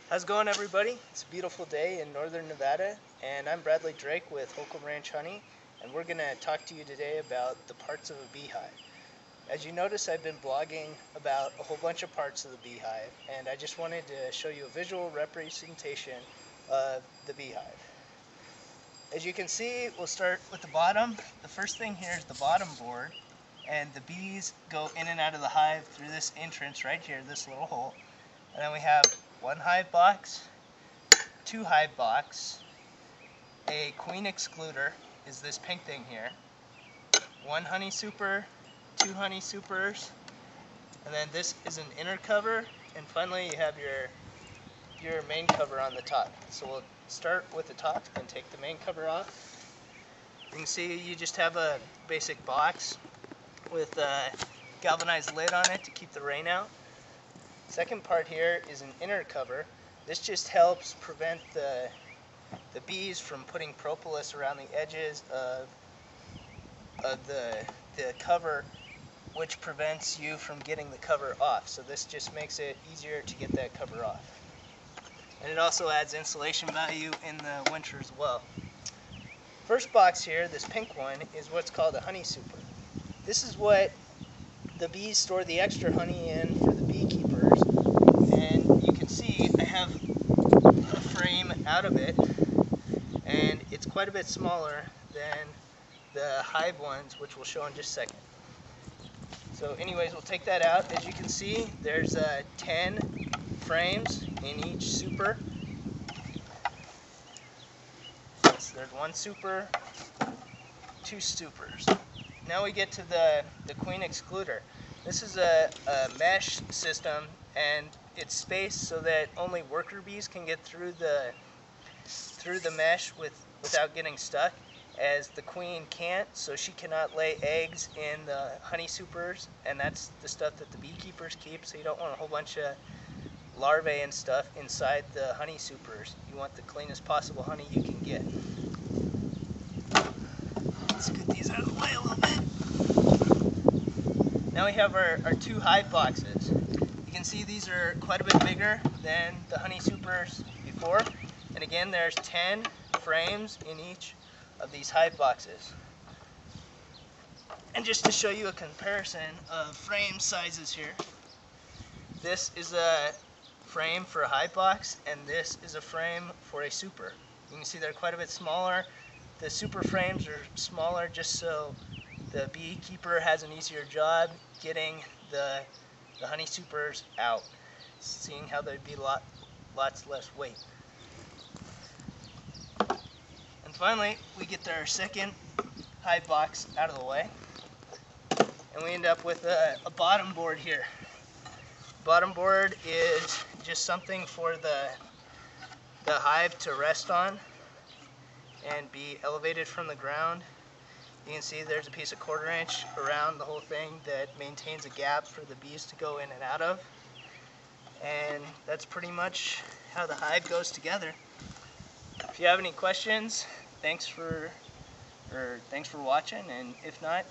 How's it going, everybody? It's a beautiful day in northern Nevada, and I'm Bradley Drake with Holcomb Ranch Honey, and we're going to talk to you today about the parts of a beehive. As you notice, I've been blogging about a whole bunch of parts of the beehive, and I just wanted to show you a visual representation of the beehive. As you can see, we'll start with the bottom. The first thing here is the bottom board, and the bees go in and out of the hive through this entrance right here, this little hole. And then we have one hive box, two hive box, a queen excluder is this pink thing here, one honey super, two honey supers, and then this is an inner cover, and finally you have your main cover on the top. So we'll start with the top and take the main cover off. You can see you just have a basic box with a galvanized lid on it to keep the rain out. Second part here is an inner cover. This just helps prevent the bees from putting propolis around the edges of the cover, which prevents you from getting the cover off. So this just makes it easier to get that cover off. And it also adds insulation value in the winter as well. First box here, this pink one, is what's called a honey super. This is what the bees store the extra honey in for the beekeepers, and you can see I have a frame out of it, and it's quite a bit smaller than the hive ones, which we'll show in just a second. So anyways, we'll take that out. As you can see, there's 10 frames in each super. So there's one super, two supers. Now we get to the queen excluder. This is a mesh system, and it's spaced so that only worker bees can get through the mesh without getting stuck, as the queen can't, so she cannot lay eggs in the honey supers, and that's the stuff that the beekeepers keep, so you don't want a whole bunch of larvae and stuff inside the honey supers. You want the cleanest possible honey you can get. Let's get these out of the way a little bit. Now we have our two hive boxes. You can see these are quite a bit bigger than the honey supers before. And again, there's 10 frames in each of these hive boxes. And just to show you a comparison of frame sizes here, this is a frame for a hive box, and this is a frame for a super. You can see they're quite a bit smaller. The super frames are smaller just so the beekeeper has an easier job getting the honey supers out, seeing how there'd be lots less weight. And finally, we get our second hive box out of the way, and we end up with a bottom board here. Bottom board is just something for the hive to rest on and be elevated from the ground. You can see there's a piece of 1/4 inch around the whole thing that maintains a gap for the bees to go in and out of. And that's pretty much how the hive goes together. If you have any questions, thanks for watching, and if not,